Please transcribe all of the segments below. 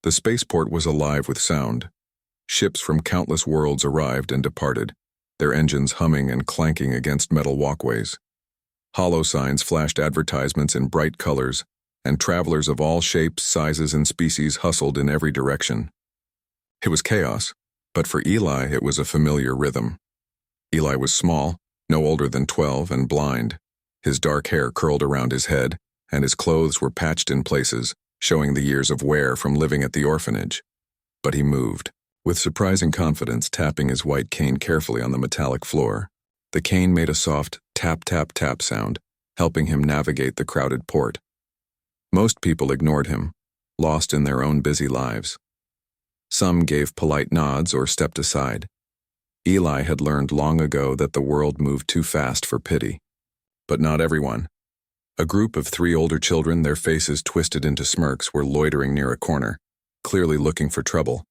The spaceport was alive with sound. Ships from countless worlds arrived and departed, their engines humming and clanking against metal walkways. Hollow signs flashed advertisements in bright colors, and travelers of all shapes, sizes, and species hustled in every direction. It was chaos, but for Eli it was a familiar rhythm. Eli was small, no older than 12, and blind. His dark hair curled around his head, and his clothes were patched in places, showing the years of wear from living at the orphanage. But he moved, with surprising confidence, tapping his white cane carefully on the metallic floor. The cane made a soft tap-tap-tap sound, helping him navigate the crowded port. Most people ignored him, lost in their own busy lives. Some gave polite nods or stepped aside. Eli had learned long ago that the world moved too fast for pity. But not everyone. A group of 3 older children, their faces twisted into smirks, were loitering near a corner, clearly looking for trouble.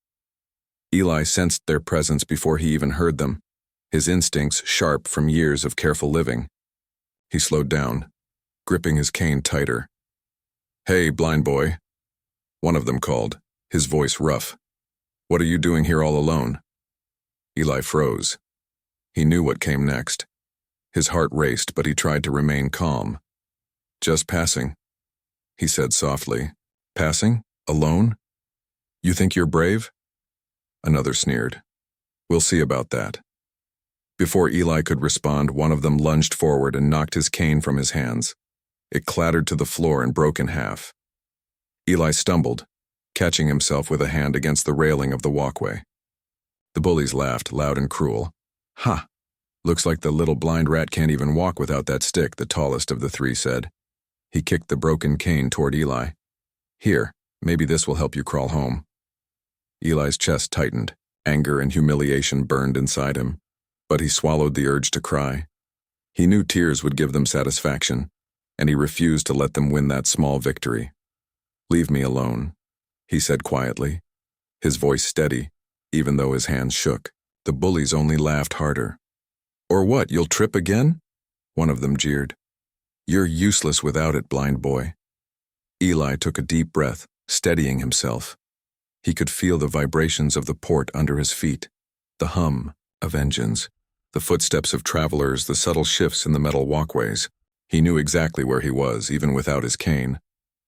Eli sensed their presence before he even heard them, his instincts sharp from years of careful living. He slowed down, gripping his cane tighter. "Hey, blind boy," one of them called, his voice rough. "What are you doing here all alone?" Eli froze. He knew what came next. His heart raced, but he tried to remain calm. "Just passing," he said softly. "Passing? Alone? You think you're brave?" Another sneered. "We'll see about that." Before Eli could respond, one of them lunged forward and knocked his cane from his hands. It clattered to the floor and broke in half. Eli stumbled, catching himself with a hand against the railing of the walkway. The bullies laughed, loud and cruel. "Ha! Looks like the little blind rat can't even walk without that stick," the tallest of the 3 said. He kicked the broken cane toward Eli. "Here, maybe this will help you crawl home." Eli's chest tightened. Anger and humiliation burned inside him, but he swallowed the urge to cry. He knew tears would give them satisfaction, and he refused to let them win that small victory. "Leave me alone," he said quietly, his voice steady, even though his hands shook. The bullies only laughed harder. "Or what, you'll trip again?" one of them jeered. "You're useless without it, blind boy." Eli took a deep breath, steadying himself. He could feel the vibrations of the port under his feet, the hum of engines, the footsteps of travelers, the subtle shifts in the metal walkways. He knew exactly where he was, even without his cane,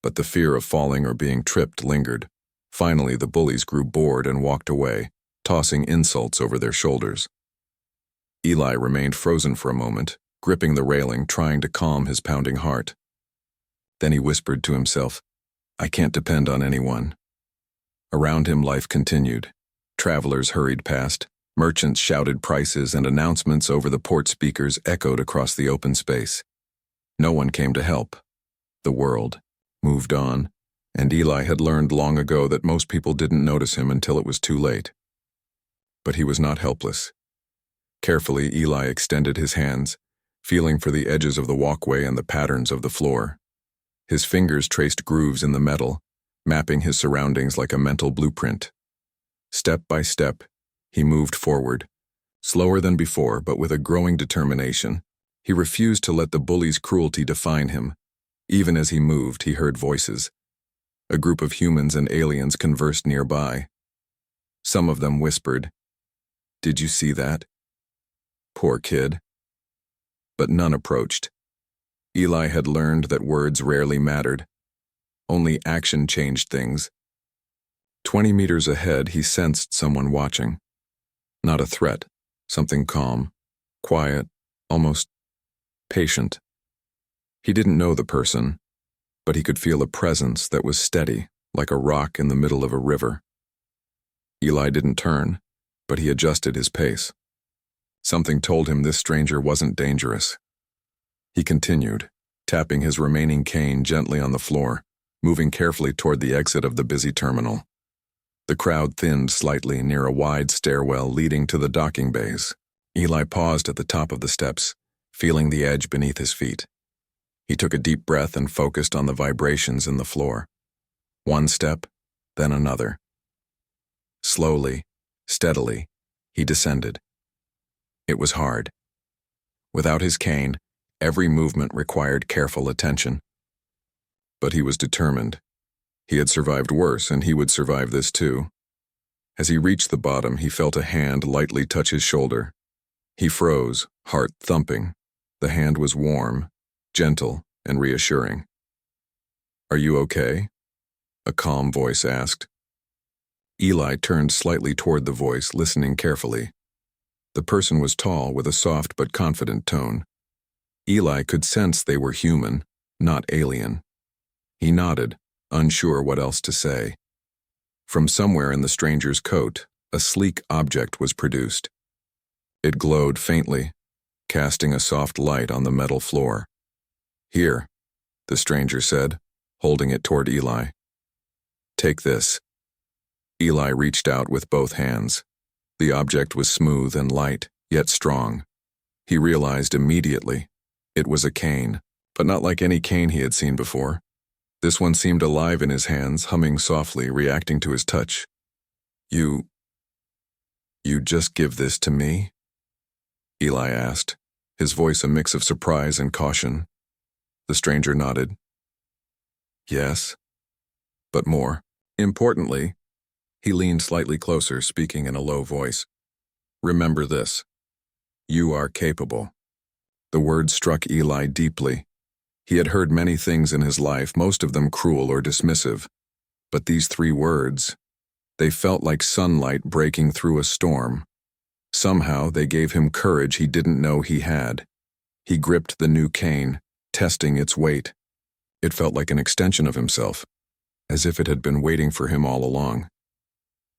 but the fear of falling or being tripped lingered. Finally, the bullies grew bored and walked away, tossing insults over their shoulders. Eli remained frozen for a moment, gripping the railing, trying to calm his pounding heart. Then he whispered to himself, "I can't depend on anyone." Around him, life continued. Travelers hurried past, merchants shouted prices, and announcements over the port speakers echoed across the open space. No one came to help. The world moved on, and Eli had learned long ago that most people didn't notice him until it was too late. But he was not helpless. Carefully, Eli extended his hands, feeling for the edges of the walkway and the patterns of the floor. His fingers traced grooves in the metal, mapping his surroundings like a mental blueprint. Step by step, he moved forward, slower than before, but with a growing determination. He refused to let the bullies' cruelty define him. Even as he moved, he heard voices. A group of humans and aliens conversed nearby. Some of them whispered, "Did you see that? Poor kid." But none approached. Eli had learned that words rarely mattered. Only action changed things. 20 meters ahead, he sensed someone watching. Not a threat, something calm, quiet, almost patient. He didn't know the person, but he could feel a presence that was steady, like a rock in the middle of a river. Eli didn't turn, but he adjusted his pace. Something told him this stranger wasn't dangerous. He continued, tapping his remaining cane gently on the floor, moving carefully toward the exit of the busy terminal. The crowd thinned slightly near a wide stairwell leading to the docking bays. Eli paused at the top of the steps, feeling the edge beneath his feet. He took a deep breath and focused on the vibrations in the floor. One step, then another. Slowly, steadily, he descended. It was hard. Without his cane, every movement required careful attention. But he was determined. He had survived worse, and he would survive this too. As he reached the bottom, he felt a hand lightly touch his shoulder. He froze, heart thumping. The hand was warm, gentle, and reassuring. "Are you okay?" a calm voice asked. Eli turned slightly toward the voice, listening carefully. The person was tall, with a soft but confident tone. Eli could sense they were human, not alien. He nodded, unsure what else to say. From somewhere in the stranger's coat, a sleek object was produced. It glowed faintly, casting a soft light on the metal floor. "Here," the stranger said, holding it toward Eli. "Take this." Eli reached out with both hands. The object was smooth and light, yet strong. He realized immediately it was a cane, but not like any cane he had seen before. This one seemed alive in his hands, humming softly, reacting to his touch. You just give this to me?" Eli asked, his voice a mix of surprise and caution. The stranger nodded. "Yes, but more importantly," he leaned slightly closer, speaking in a low voice. "Remember this. You are capable." The words struck Eli deeply. He had heard many things in his life, most of them cruel or dismissive. But these 3 words, they felt like sunlight breaking through a storm. Somehow they gave him courage he didn't know he had. He gripped the new cane, testing its weight. It felt like an extension of himself, as if it had been waiting for him all along.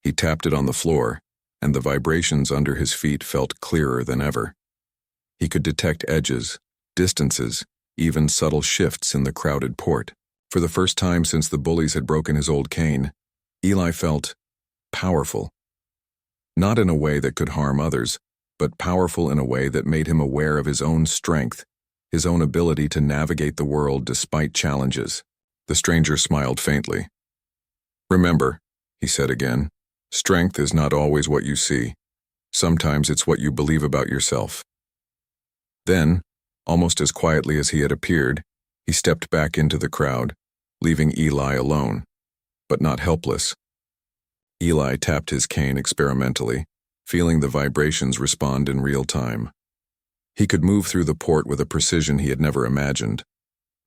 He tapped it on the floor, and the vibrations under his feet felt clearer than ever. He could detect edges, distances, even subtle shifts in the crowded port. For the first time since the bullies had broken his old cane, Eli felt powerful. Not in a way that could harm others, but powerful in a way that made him aware of his own strength, his own ability to navigate the world despite challenges. The stranger smiled faintly. "Remember," he said again, "strength is not always what you see. Sometimes it's what you believe about yourself." Then, almost as quietly as he had appeared, he stepped back into the crowd, leaving Eli alone, but not helpless. Eli tapped his cane experimentally, feeling the vibrations respond in real time. He could move through the port with a precision he had never imagined.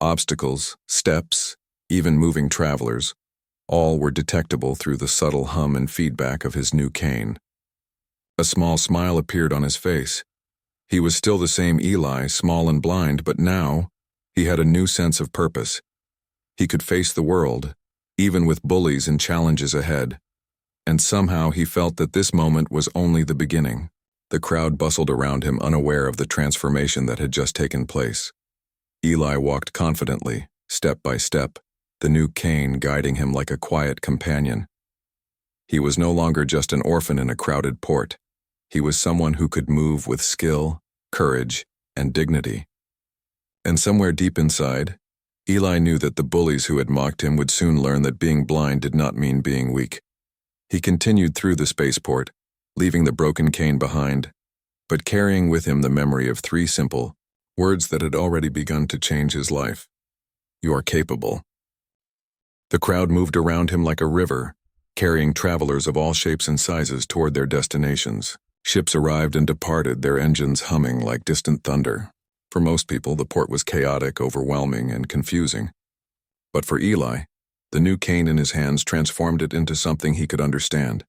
Obstacles, steps, even moving travelers, all were detectable through the subtle hum and feedback of his new cane. A small smile appeared on his face. He was still the same Eli, small and blind, but now he had a new sense of purpose. He could face the world, even with bullies and challenges ahead. And somehow he felt that this moment was only the beginning. The crowd bustled around him, unaware of the transformation that had just taken place. Eli walked confidently, step by step, the new cane guiding him like a quiet companion. He was no longer just an orphan in a crowded port. He was someone who could move with skill, courage, and dignity. And somewhere deep inside, Eli knew that the bullies who had mocked him would soon learn that being blind did not mean being weak. He continued through the spaceport, leaving the broken cane behind, but carrying with him the memory of 3 simple words that had already begun to change his life. You are capable. The crowd moved around him like a river, carrying travelers of all shapes and sizes toward their destinations. Ships arrived and departed, their engines humming like distant thunder. For most people, the port was chaotic, overwhelming, and confusing. But for Eli, the new cane in his hands transformed it into something he could understand,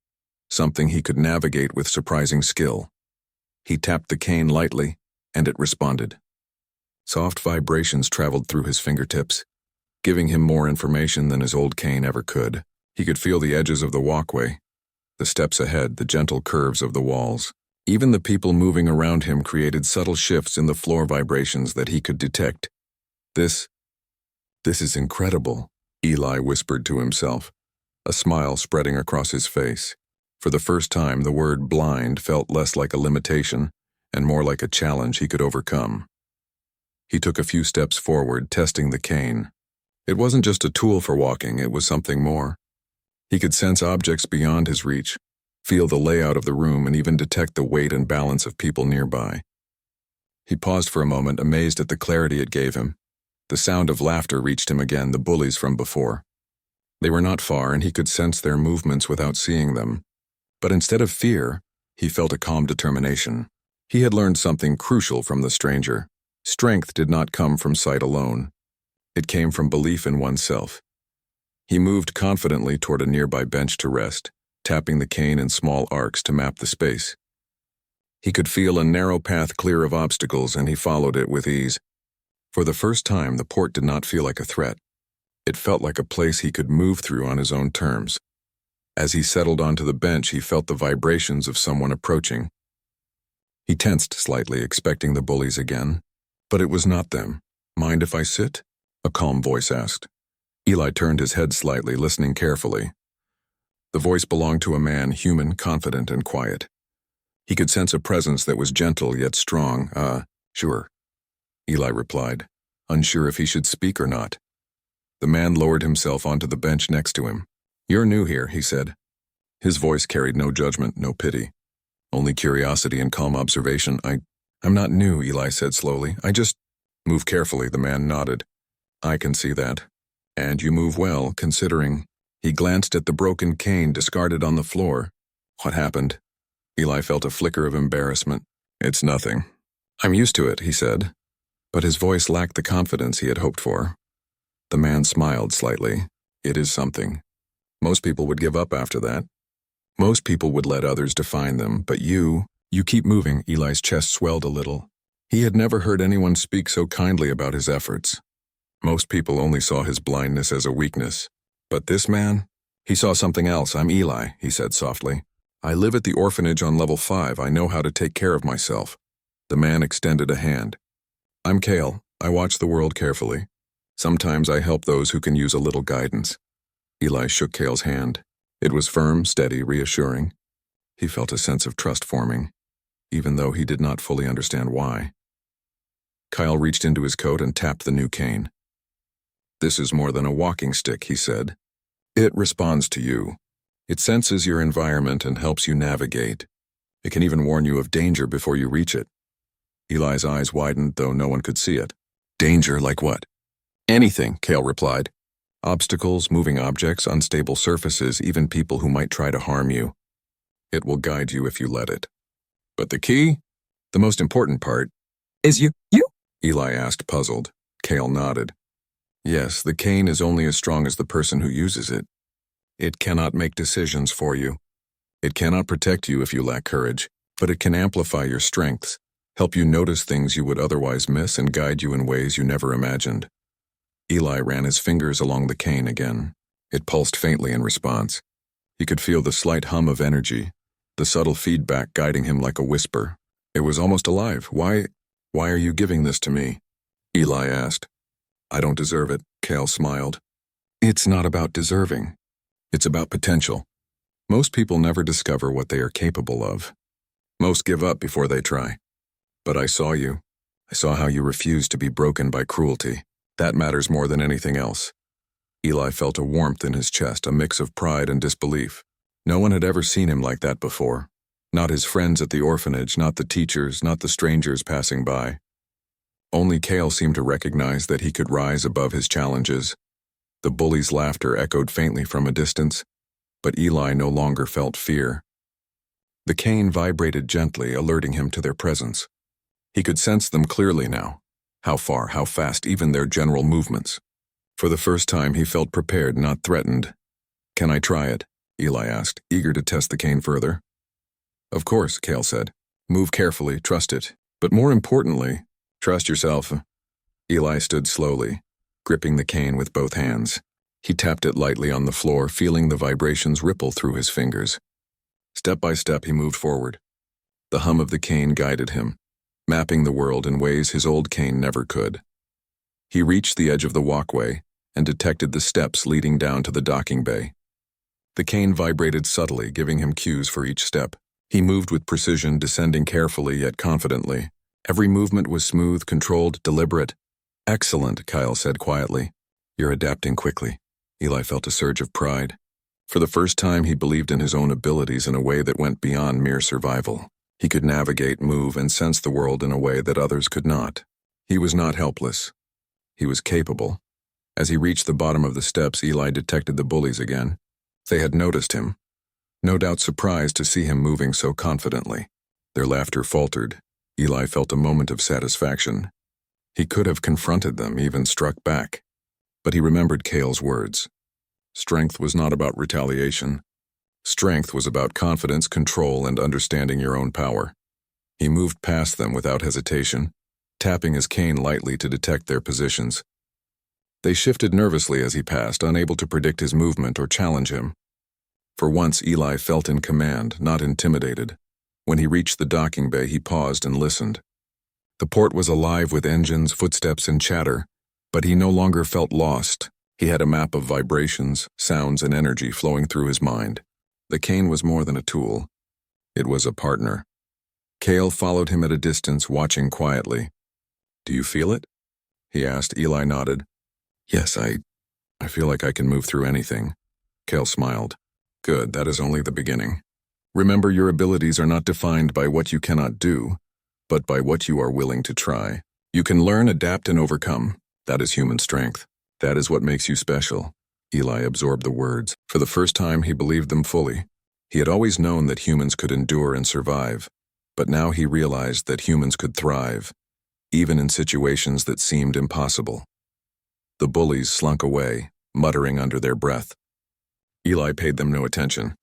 something he could navigate with surprising skill. He tapped the cane lightly, and it responded. Soft vibrations traveled through his fingertips, giving him more information than his old cane ever could. He could feel the edges of the walkway, the steps ahead, the gentle curves of the walls. Even the people moving around him created subtle shifts in the floor vibrations that he could detect. This is incredible, Eli whispered to himself, a smile spreading across his face. For the first time, the word blind felt less like a limitation and more like a challenge he could overcome. He took a few steps forward, testing the cane. It wasn't just a tool for walking, it was something more. He could sense objects beyond his reach, feel the layout of the room, and even detect the weight and balance of people nearby. He paused for a moment, amazed at the clarity it gave him. The sound of laughter reached him again, the bullies from before. They were not far, and he could sense their movements without seeing them. But instead of fear, he felt a calm determination. He had learned something crucial from the stranger. Strength did not come from sight alone. It came from belief in oneself. He moved confidently toward a nearby bench to rest, tapping the cane in small arcs to map the space. He could feel a narrow path clear of obstacles, and he followed it with ease. For the first time, the port did not feel like a threat. It felt like a place he could move through on his own terms. As he settled onto the bench, he felt the vibrations of someone approaching. He tensed slightly, expecting the bullies again. But it was not them. "Mind if I sit?" a calm voice asked. Eli turned his head slightly, listening carefully. The voice belonged to a man, human, confident, and quiet. He could sense a presence that was gentle yet strong. Sure," Eli replied, unsure if he should speak or not. The man lowered himself onto the bench next to him. "You're new here," he said. His voice carried no judgment, no pity. Only curiosity and calm observation. I'm not new," Eli said slowly. "I just—" "Move carefully," the man nodded. "I can see that. And you move well, considering." He glanced at the broken cane discarded on the floor. "What happened?" Eli felt a flicker of embarrassment. "It's nothing. I'm used to it," he said. But his voice lacked the confidence he had hoped for. The man smiled slightly. "It is something. Most people would give up after that. Most people would let others define them, but you keep moving." Eli's chest swelled a little. He had never heard anyone speak so kindly about his efforts. Most people only saw his blindness as a weakness. But this man? He saw something else. "I'm Eli," he said softly. "I live at the orphanage on level 5. I know how to take care of myself." The man extended a hand. "I'm Kale. I watch the world carefully. Sometimes I help those who can use a little guidance." Eli shook Kale's hand. It was firm, steady, reassuring. He felt a sense of trust forming, even though he did not fully understand why. Kyle reached into his coat and tapped the new cane. "This is more than a walking stick," he said. "It responds to you. It senses your environment and helps you navigate. It can even warn you of danger before you reach it." Eli's eyes widened, though no one could see it. "Danger like what?" "Anything," Kale replied. "Obstacles, moving objects, unstable surfaces, even people who might try to harm you. It will guide you if you let it." "But the key? The most important part." "Is you?" Eli asked, puzzled. Kale nodded. "Yes, the cane is only as strong as the person who uses it. It cannot make decisions for you. It cannot protect you if you lack courage, but it can amplify your strengths, help you notice things you would otherwise miss, and guide you in ways you never imagined." Eli ran his fingers along the cane again. It pulsed faintly in response. He could feel the slight hum of energy, the subtle feedback guiding him like a whisper. It was almost alive. Why are you giving this to me?" Eli asked. "I don't deserve it," Kale smiled. "It's not about deserving. It's about potential. Most people never discover what they are capable of. Most give up before they try. But I saw you. I saw how you refused to be broken by cruelty. That matters more than anything else." Eli felt a warmth in his chest, a mix of pride and disbelief. No one had ever seen him like that before. Not his friends at the orphanage, not the teachers, not the strangers passing by. Only Kale seemed to recognize that he could rise above his challenges. The bullies' laughter echoed faintly from a distance, but Eli no longer felt fear. The cane vibrated gently, alerting him to their presence. He could sense them clearly now. How far, how fast, even their general movements. For the first time, he felt prepared, not threatened. "Can I try it?" Eli asked, eager to test the cane further. "Of course," Kale said. "Move carefully, trust it. But more importantly, trust yourself." Eli stood slowly, gripping the cane with both hands. He tapped it lightly on the floor, feeling the vibrations ripple through his fingers. Step by step, he moved forward. The hum of the cane guided him, mapping the world in ways his old cane never could. He reached the edge of the walkway and detected the steps leading down to the docking bay. The cane vibrated subtly, giving him cues for each step. He moved with precision, descending carefully yet confidently. Every movement was smooth, controlled, deliberate. "Excellent," Kyle said quietly. "You're adapting quickly." Eli felt a surge of pride. For the first time, he believed in his own abilities in a way that went beyond mere survival. He could navigate, move, and sense the world in a way that others could not. He was not helpless. He was capable. As he reached the bottom of the steps, Eli detected the bullies again. They had noticed him, no doubt surprised to see him moving so confidently. Their laughter faltered. Eli felt a moment of satisfaction. He could have confronted them, even struck back. But he remembered Cale's words. Strength was not about retaliation. Strength was about confidence, control, and understanding your own power. He moved past them without hesitation, tapping his cane lightly to detect their positions. They shifted nervously as he passed, unable to predict his movement or challenge him. For once, Eli felt in command, not intimidated. When he reached the docking bay, he paused and listened. The port was alive with engines, footsteps, and chatter, but he no longer felt lost. He had a map of vibrations, sounds, and energy flowing through his mind. The cane was more than a tool. It was a partner. Cale followed him at a distance, watching quietly. "Do you feel it?" he asked. Eli nodded. "Yes, I feel like I can move through anything." Cale smiled. "Good, that is only the beginning. Remember, your abilities are not defined by what you cannot do, but by what you are willing to try. You can learn, adapt, and overcome. That is human strength. That is what makes you special." Eli absorbed the words. For the first time, he believed them fully. He had always known that humans could endure and survive, but now he realized that humans could thrive, even in situations that seemed impossible. The bullies slunk away, muttering under their breath. Eli paid them no attention.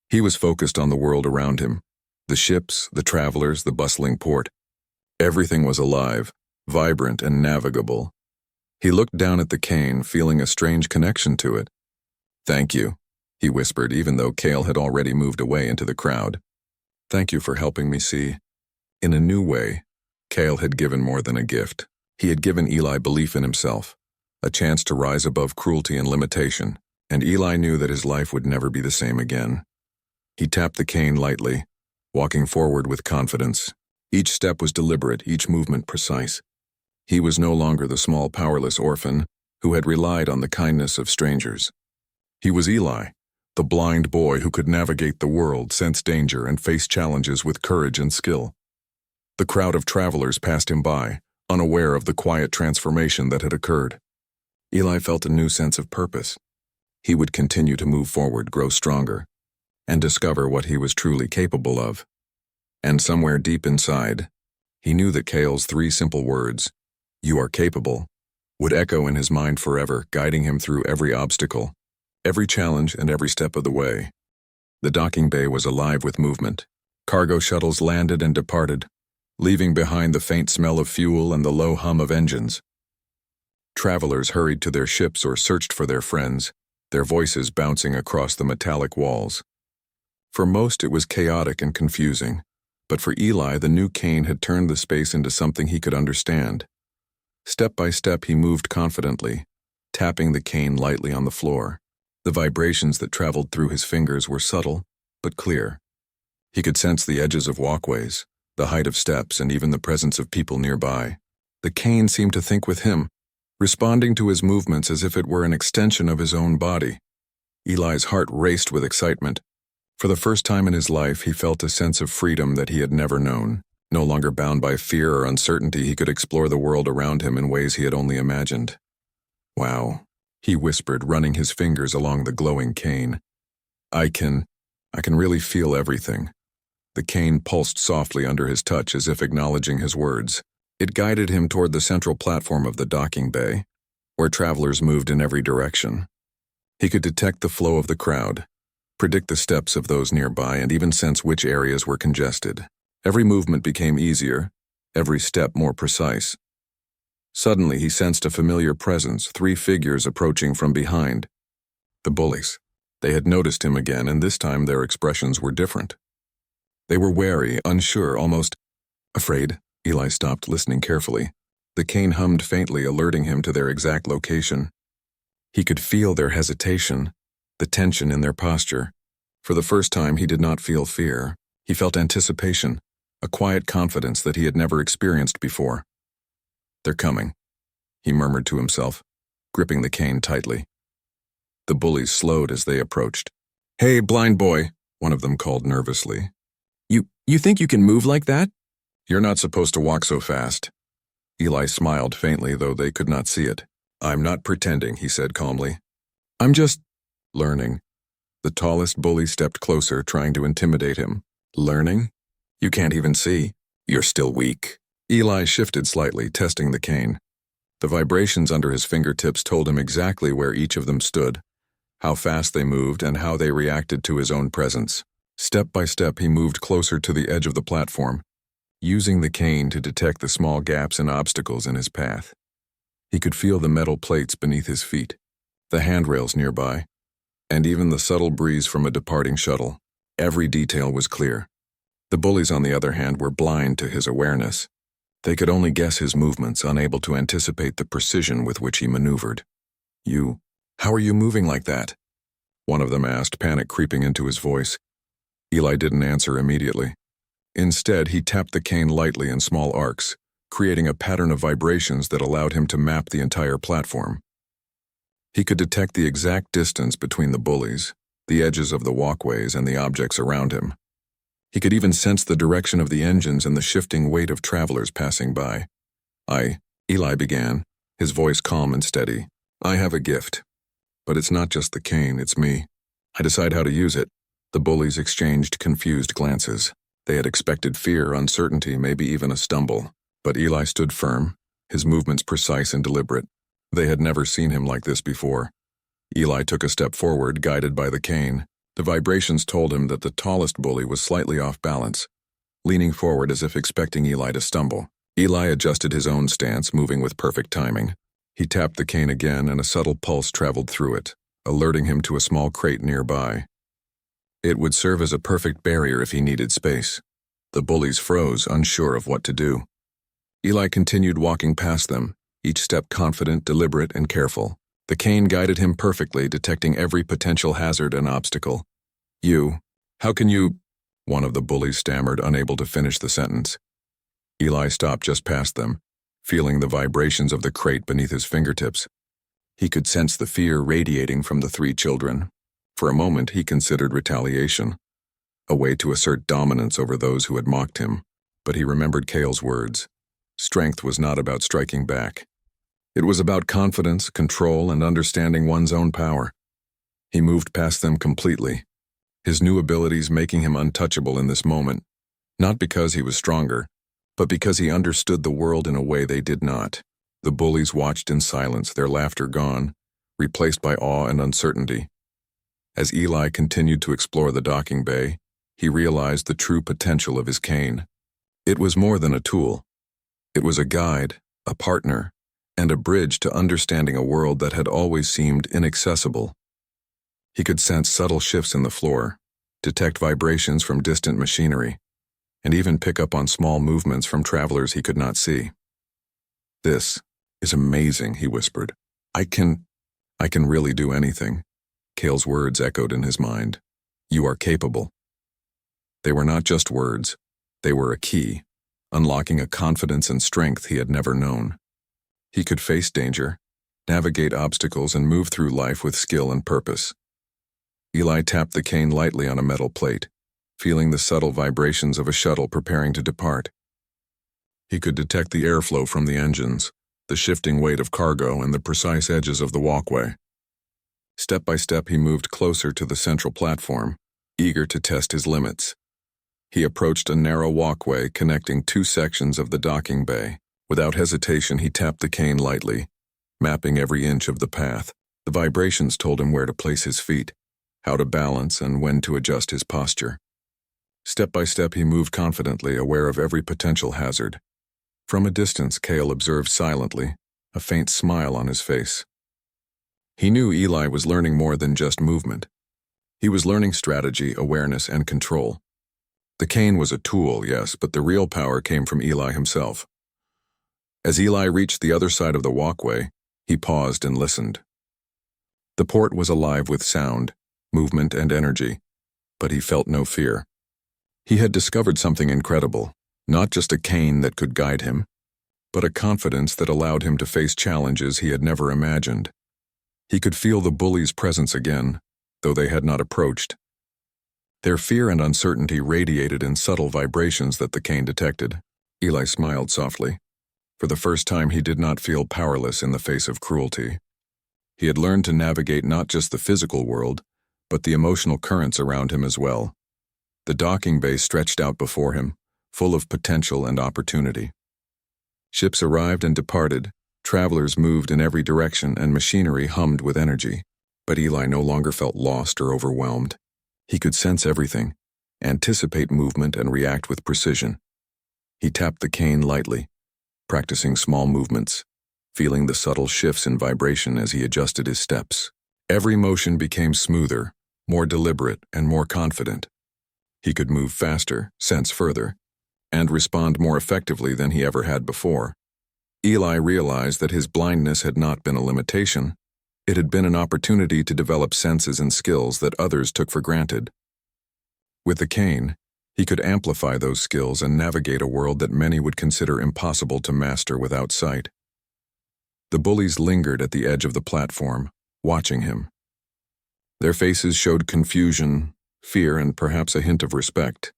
He was focused on the world around him. The ships, the travelers, the bustling port. Everything was alive, vibrant, and navigable. He looked down at the cane, feeling a strange connection to it. "Thank you," he whispered, even though Cale had already moved away into the crowd. "Thank you for helping me see." In a new way, Cale had given more than a gift. He had given Eli belief in himself, a chance to rise above cruelty and limitation, and Eli knew that his life would never be the same again. He tapped the cane lightly, walking forward with confidence. Each step was deliberate, each movement precise. He was no longer the small, powerless orphan who had relied on the kindness of strangers. He was Eli, the blind boy who could navigate the world, sense danger, and face challenges with courage and skill. The crowd of travelers passed him by, unaware of the quiet transformation that had occurred. Eli felt a new sense of purpose. He would continue to move forward, grow stronger, and discover what he was truly capable of. And somewhere deep inside, he knew that Cale's 3 simple words, "You are capable," would echo in his mind forever, guiding him through every obstacle, every challenge, and every step of the way. The docking bay was alive with movement. Cargo shuttles landed and departed, leaving behind the faint smell of fuel and the low hum of engines. Travelers hurried to their ships or searched for their friends, their voices bouncing across the metallic walls. For most, it was chaotic and confusing, but for Eli, the new cane had turned the space into something he could understand. Step by step, he moved confidently, tapping the cane lightly on the floor. The vibrations that traveled through his fingers were subtle, but clear. He could sense the edges of walkways, the height of steps, and even the presence of people nearby. The cane seemed to think with him, responding to his movements as if it were an extension of his own body. Eli's heart raced with excitement. For the first time in his life, he felt a sense of freedom that he had never known. No longer bound by fear or uncertainty, he could explore the world around him in ways he had only imagined. "Wow," he whispered, running his fingers along the glowing cane. I can really feel everything." The cane pulsed softly under his touch as if acknowledging his words. It guided him toward the central platform of the docking bay, where travelers moved in every direction. He could detect the flow of the crowd, predict the steps of those nearby, and even sense which areas were congested. Every movement became easier, every step more precise. Suddenly, he sensed a familiar presence, 3 figures approaching from behind. The bullies. They had noticed him again, and this time their expressions were different. They were wary, unsure, almost afraid. Eli stopped, listening carefully. The cane hummed faintly, alerting him to their exact location. He could feel their hesitation, the tension in their posture. For the first time, he did not feel fear. He felt anticipation, a quiet confidence that he had never experienced before. "They're coming," he murmured to himself, gripping the cane tightly. The bullies slowed as they approached. "Hey, blind boy," one of them called nervously. You think you can move like that?" "You're not supposed to walk so fast." Eli smiled faintly, though they could not see it. "I'm not pretending," he said calmly. "I'm just learning." The tallest bully stepped closer, trying to intimidate him. "Learning? You can't even see. You're still weak." Eli shifted slightly, testing the cane. The vibrations under his fingertips told him exactly where each of them stood, how fast they moved, and how they reacted to his own presence. Step by step, he moved closer to the edge of the platform, using the cane to detect the small gaps and obstacles in his path. He could feel the metal plates beneath his feet, the handrails nearby, and even the subtle breeze from a departing shuttle. Every detail was clear. The bullies, on the other hand, were blind to his awareness. They could only guess his movements, unable to anticipate the precision with which he maneuvered. How are you moving like that?" one of them asked, panic creeping into his voice. Eli didn't answer immediately. Instead, he tapped the cane lightly in small arcs, creating a pattern of vibrations that allowed him to map the entire platform. He could detect the exact distance between the bullies, the edges of the walkways, and the objects around him. He could even sense the direction of the engines and the shifting weight of travelers passing by. Eli began, his voice calm and steady. "I have a gift. But it's not just the cane, it's me. I decide how to use it." The bullies exchanged confused glances. They had expected fear, uncertainty, maybe even a stumble. But Eli stood firm, his movements precise and deliberate. They had never seen him like this before. Eli took a step forward, guided by the cane. The vibrations told him that the tallest bully was slightly off balance, leaning forward as if expecting Eli to stumble. Eli adjusted his own stance, moving with perfect timing. He tapped the cane again, and a subtle pulse traveled through it, alerting him to a small crate nearby. It would serve as a perfect barrier if he needed space. The bullies froze, unsure of what to do. Eli continued walking past them, each step confident, deliberate, and careful. The cane guided him perfectly, detecting every potential hazard and obstacle. How can you?" one of the bullies stammered, unable to finish the sentence. Eli stopped just past them, feeling the vibrations of the crate beneath his fingertips. He could sense the fear radiating from the three children. For a moment, he considered retaliation, a way to assert dominance over those who had mocked him. But he remembered Cale's words. Strength was not about striking back. It was about confidence, control, and understanding one's own power. He moved past them completely, his new abilities making him untouchable in this moment, not because he was stronger, but because he understood the world in a way they did not. The bullies watched in silence, their laughter gone, replaced by awe and uncertainty. As Eli continued to explore the docking bay, he realized the true potential of his cane. It was more than a tool. It was a guide, a partner, and a bridge to understanding a world that had always seemed inaccessible. He could sense subtle shifts in the floor, detect vibrations from distant machinery, and even pick up on small movements from travelers he could not see. "This is amazing," he whispered. I can really do anything." Cale's words echoed in his mind. "You are capable." They were not just words. They were a key, unlocking a confidence and strength he had never known. He could face danger, navigate obstacles, and move through life with skill and purpose. Eli tapped the cane lightly on a metal plate, feeling the subtle vibrations of a shuttle preparing to depart. He could detect the airflow from the engines, the shifting weight of cargo, and the precise edges of the walkway. Step by step, he moved closer to the central platform, eager to test his limits. He approached a narrow walkway connecting two sections of the docking bay. Without hesitation, he tapped the cane lightly, mapping every inch of the path. The vibrations told him where to place his feet, how to balance, and when to adjust his posture. Step by step, he moved confidently, aware of every potential hazard. From a distance, Cale observed silently, a faint smile on his face. He knew Eli was learning more than just movement. He was learning strategy, awareness, and control. The cane was a tool, yes, but the real power came from Eli himself. As Eli reached the other side of the walkway, he paused and listened. The port was alive with sound, movement, and energy, but he felt no fear. He had discovered something incredible, not just a cane that could guide him, but a confidence that allowed him to face challenges he had never imagined. He could feel the bullies' presence again, though they had not approached. Their fear and uncertainty radiated in subtle vibrations that the cane detected. Eli smiled softly. For the first time, he did not feel powerless in the face of cruelty. He had learned to navigate not just the physical world, but the emotional currents around him as well. The docking bay stretched out before him, full of potential and opportunity. Ships arrived and departed, travelers moved in every direction, and machinery hummed with energy. But Eli no longer felt lost or overwhelmed. He could sense everything, anticipate movement, and react with precision. He tapped the cane lightly, practicing small movements, feeling the subtle shifts in vibration as he adjusted his steps. Every motion became smoother, more deliberate, and more confident. He could move faster, sense further, and respond more effectively than he ever had before. Eli realized that his blindness had not been a limitation. It had been an opportunity to develop senses and skills that others took for granted. With the cane, he could amplify those skills and navigate a world that many would consider impossible to master without sight. The bullies lingered at the edge of the platform, watching him. Their faces showed confusion, fear, and perhaps a hint of respect.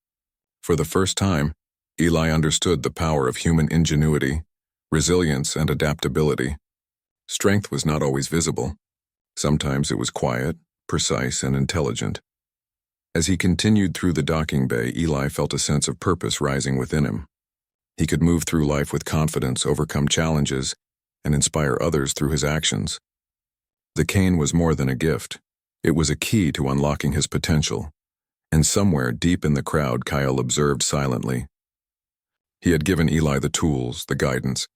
For the first time, Eli understood the power of human ingenuity, resilience, and adaptability. Strength was not always visible. Sometimes it was quiet, precise, and intelligent. As he continued through the docking bay, Eli felt a sense of purpose rising within him. He could move through life with confidence, overcome challenges, and inspire others through his actions. The cane was more than a gift. It was a key to unlocking his potential. And somewhere deep in the crowd, Kyle observed silently. He had given Eli the tools, the guidance,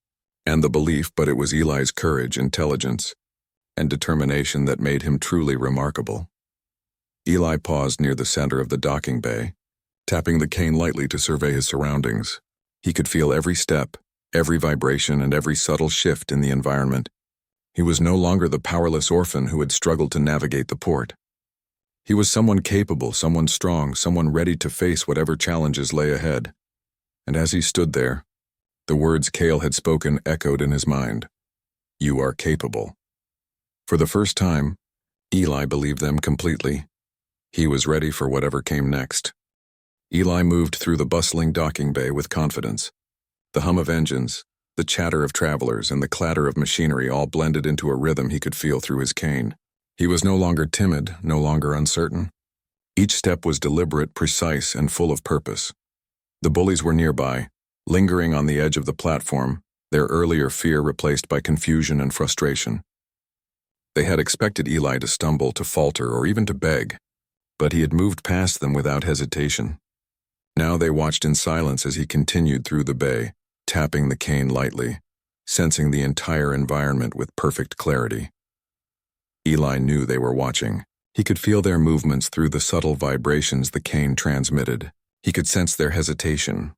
and the belief, but it was Eli's courage, intelligence, and determination that made him truly remarkable. Eli paused near the center of the docking bay, tapping the cane lightly to survey his surroundings. He could feel every step, every vibration, and every subtle shift in the environment. He was no longer the powerless orphan who had struggled to navigate the port. He was someone capable, someone strong, someone ready to face whatever challenges lay ahead. And as he stood there, the words Kale had spoken echoed in his mind. "You are capable." For the first time, Eli believed them completely. He was ready for whatever came next. Eli moved through the bustling docking bay with confidence. The hum of engines, the chatter of travelers, and the clatter of machinery all blended into a rhythm he could feel through his cane. He was no longer timid, no longer uncertain. Each step was deliberate, precise, and full of purpose. The bullies were nearby, lingering on the edge of the platform, their earlier fear replaced by confusion and frustration. They had expected Eli to stumble, to falter, or even to beg, but he had moved past them without hesitation. Now they watched in silence as he continued through the bay, tapping the cane lightly, sensing the entire environment with perfect clarity. Eli knew they were watching. He could feel their movements through the subtle vibrations the cane transmitted. He could sense their hesitation,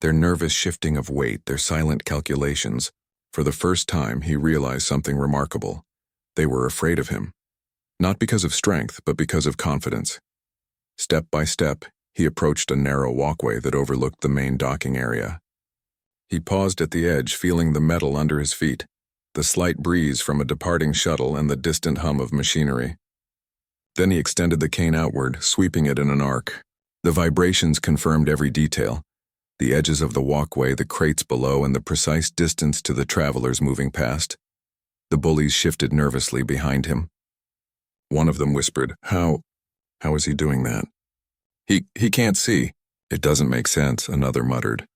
their nervous shifting of weight, their silent calculations. For the first time, he realized something remarkable. They were afraid of him. Not because of strength, but because of confidence. Step by step, he approached a narrow walkway that overlooked the main docking area. He paused at the edge, feeling the metal under his feet, the slight breeze from a departing shuttle, and the distant hum of machinery. Then he extended the cane outward, sweeping it in an arc. The vibrations confirmed every detail: the edges of the walkway, the crates below, and the precise distance to the travelers moving past. The bullies shifted nervously behind him. One of them whispered, How is he doing that? He can't see." "It doesn't make sense," another muttered.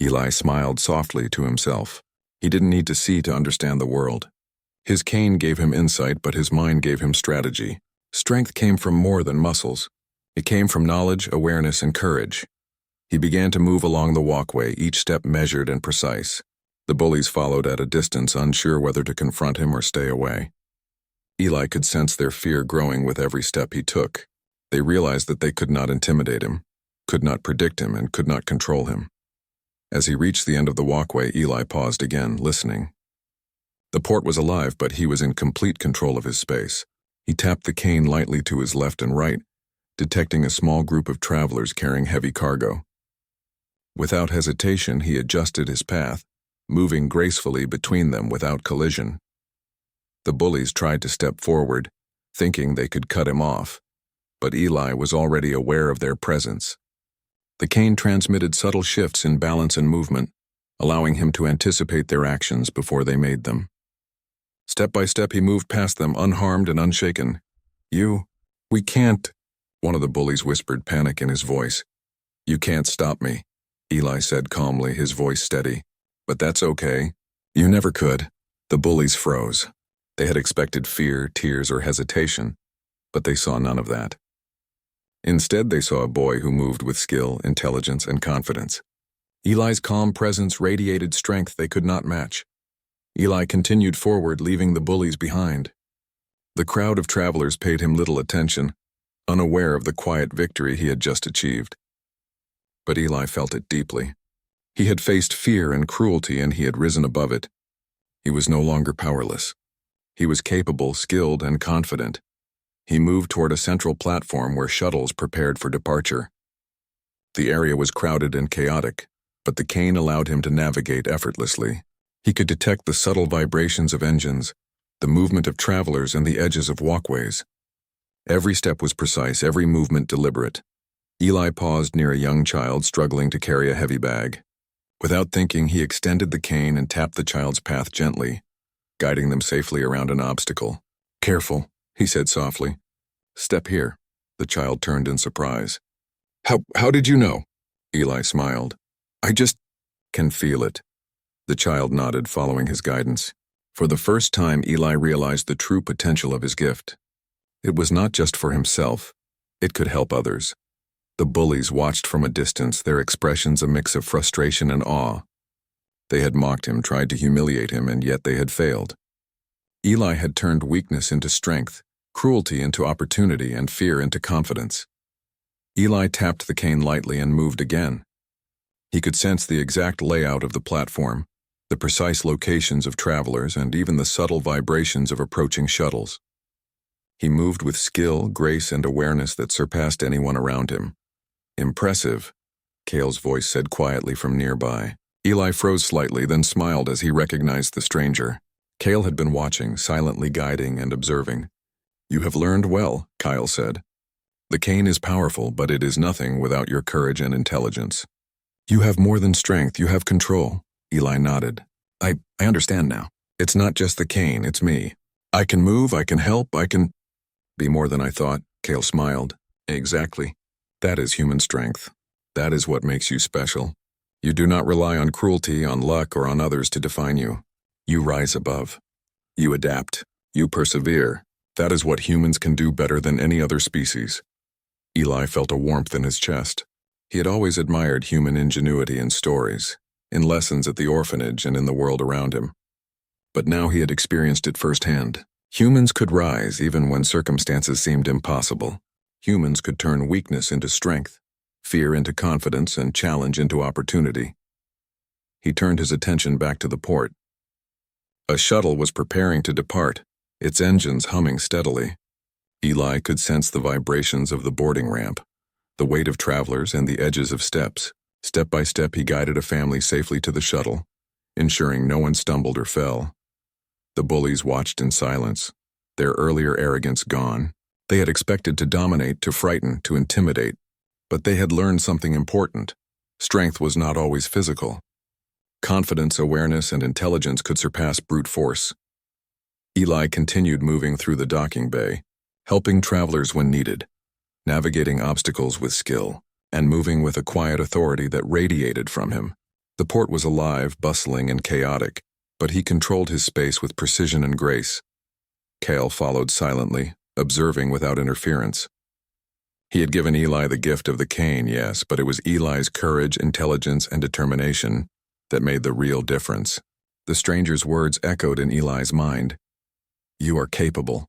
Eli smiled softly to himself. He didn't need to see to understand the world. His cane gave him insight, but his mind gave him strategy. Strength came from more than muscles. It came from knowledge, awareness, and courage. He began to move along the walkway, each step measured and precise. The bullies followed at a distance, unsure whether to confront him or stay away. Eli could sense their fear growing with every step he took. They realized that they could not intimidate him, could not predict him, and could not control him. As he reached the end of the walkway, Eli paused again, listening. The port was alive, but he was in complete control of his space. He tapped the cane lightly to his left and right, detecting a small group of travelers carrying heavy cargo. Without hesitation, he adjusted his path, moving gracefully between them without collision. The bullies tried to step forward, thinking they could cut him off, but Eli was already aware of their presence. The cane transmitted subtle shifts in balance and movement, allowing him to anticipate their actions before they made them. Step by step, he moved past them, unharmed and unshaken. We can't, one of the bullies whispered, panic in his voice. You can't stop me, Eli said calmly, his voice steady. But that's okay. You never could. The bullies froze. They had expected fear, tears, or hesitation, but they saw none of that. Instead, they saw a boy who moved with skill, intelligence, and confidence. Eli's calm presence radiated strength they could not match. Eli continued forward, leaving the bullies behind. The crowd of travelers paid him little attention, unaware of the quiet victory he had just achieved. But Eli felt it deeply. He had faced fear and cruelty, and he had risen above it. He was no longer powerless. He was capable, skilled, and confident. He moved toward a central platform where shuttles prepared for departure. The area was crowded and chaotic, but the cane allowed him to navigate effortlessly. He could detect the subtle vibrations of engines, the movement of travelers, and the edges of walkways. Every step was precise, every movement deliberate. Eli paused near a young child struggling to carry a heavy bag. Without thinking, he extended the cane and tapped the child's path gently, guiding them safely around an obstacle. Careful, he said softly. Step here. The child turned in surprise. How did you know? Eli smiled. I just can feel it. The child nodded, following his guidance. For the first time, Eli realized the true potential of his gift. It was not just for himself. It could help others. The bullies watched from a distance, their expressions a mix of frustration and awe. They had mocked him, tried to humiliate him, and yet they had failed. Eli had turned weakness into strength, cruelty into opportunity, and fear into confidence. Eli tapped the cane lightly and moved again. He could sense the exact layout of the platform, the precise locations of travelers, and even the subtle vibrations of approaching shuttles. He moved with skill, grace, and awareness that surpassed anyone around him. Impressive, Cale's voice said quietly from nearby. Eli froze slightly, then smiled as he recognized the stranger. Cale had been watching, silently guiding and observing. You have learned well, Kyle said. The cane is powerful, but it is nothing without your courage and intelligence. You have more than strength, you have control. Eli nodded. I understand now. It's not just the cane, it's me. I can move, I can help, I can be more than I thought, Cale smiled. Exactly. That is human strength. That is what makes you special. You do not rely on cruelty, on luck, or on others to define you. You rise above. You adapt. You persevere. That is what humans can do better than any other species. Eli felt a warmth in his chest. He had always admired human ingenuity in stories, in lessons at the orphanage and in the world around him. But now he had experienced it firsthand. Humans could rise even when circumstances seemed impossible. Humans could turn weakness into strength, fear into confidence, and challenge into opportunity. He turned his attention back to the port. A shuttle was preparing to depart, its engines humming steadily. Eli could sense the vibrations of the boarding ramp, the weight of travelers, and the edges of steps. Step by step, he guided a family safely to the shuttle, ensuring no one stumbled or fell. The bullies watched in silence, their earlier arrogance gone. They had expected to dominate, to frighten, to intimidate, but they had learned something important. Strength was not always physical. Confidence, awareness, and intelligence could surpass brute force. Eli continued moving through the docking bay, helping travelers when needed, navigating obstacles with skill, and moving with a quiet authority that radiated from him. The port was alive, bustling, and chaotic, but he controlled his space with precision and grace. Cale followed silently, observing without interference. He had given Eli the gift of the cane, yes, but it was Eli's courage, intelligence, and determination that made the real difference. The stranger's words echoed in Eli's mind. You are capable.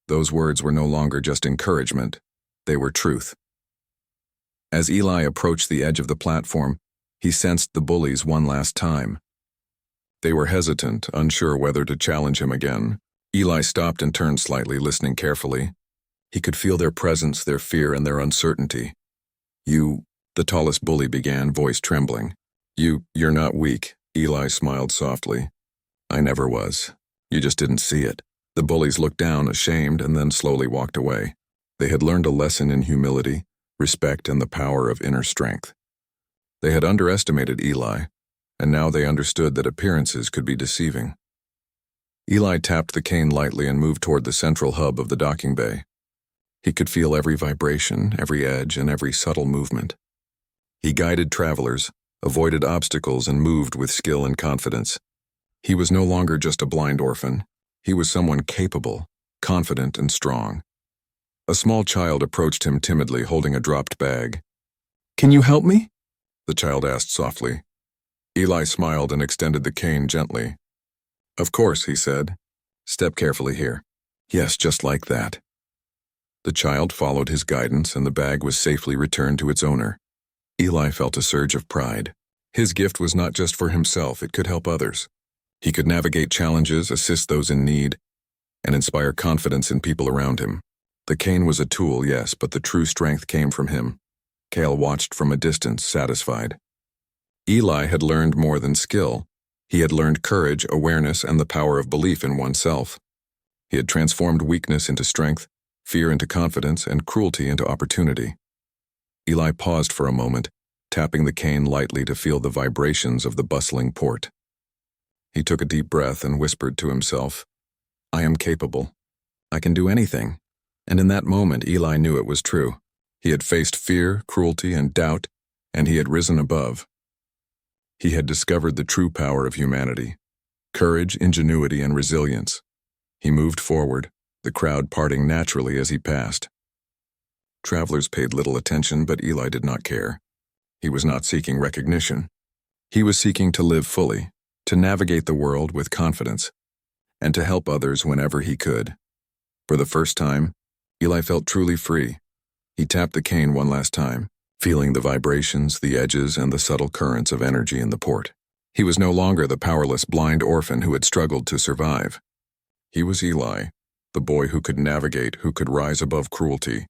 Those words were no longer just encouragement, they were truth. As Eli approached the edge of the platform, he sensed the bullies one last time. They were hesitant, unsure whether to challenge him again. Eli stopped and turned slightly, listening carefully. He could feel their presence, their fear, and their uncertainty. The tallest bully began, voice trembling. You're not weak, Eli smiled softly. I never was. You just didn't see it. The bullies looked down, ashamed, and then slowly walked away. They had learned a lesson in humility, respect, and the power of inner strength. They had underestimated Eli, and now they understood that appearances could be deceiving. Eli tapped the cane lightly and moved toward the central hub of the docking bay. He could feel every vibration, every edge, and every subtle movement. He guided travelers, avoided obstacles, and moved with skill and confidence. He was no longer just a blind orphan. He was someone capable, confident, and strong. A small child approached him timidly, holding a dropped bag. "Can you help me?" the child asked softly. Eli smiled and extended the cane gently. "Of course," he said. "Step carefully here." "Yes, just like that." The child followed his guidance, and the bag was safely returned to its owner. Eli felt a surge of pride. His gift was not just for himself, it could help others. He could navigate challenges, assist those in need, and inspire confidence in people around him. The cane was a tool, yes, but the true strength came from him. Cale watched from a distance, satisfied. Eli had learned more than skill. He had learned courage, awareness, and the power of belief in oneself. He had transformed weakness into strength, fear into confidence, and cruelty into opportunity. Eli paused for a moment, tapping the cane lightly to feel the vibrations of the bustling port. He took a deep breath and whispered to himself, "I am capable. I can do anything." And in that moment, Eli knew it was true. He had faced fear, cruelty, and doubt, and he had risen above. He had discovered the true power of humanity: courage, ingenuity, and resilience. He moved forward, the crowd parting naturally as he passed. Travelers paid little attention, but Eli did not care. He was not seeking recognition. He was seeking to live fully, to navigate the world with confidence, and to help others whenever he could. For the first time, Eli felt truly free. He tapped the cane one last time, feeling the vibrations, the edges, and the subtle currents of energy in the port. He was no longer the powerless blind orphan who had struggled to survive. He was Eli, the boy who could navigate, who could rise above cruelty,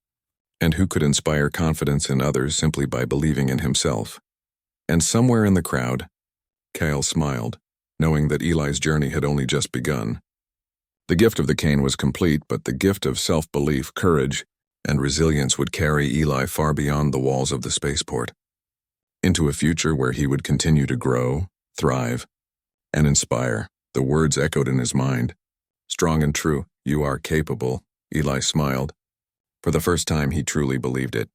and who could inspire confidence in others simply by believing in himself. And somewhere in the crowd, Cale smiled, knowing that Eli's journey had only just begun. The gift of the cane was complete, but the gift of self-belief, courage, and resilience would carry Eli far beyond the walls of the spaceport, into a future where he would continue to grow, thrive, and inspire. The words echoed in his mind. Strong and true, you are capable, Eli smiled. For the first time, he truly believed it.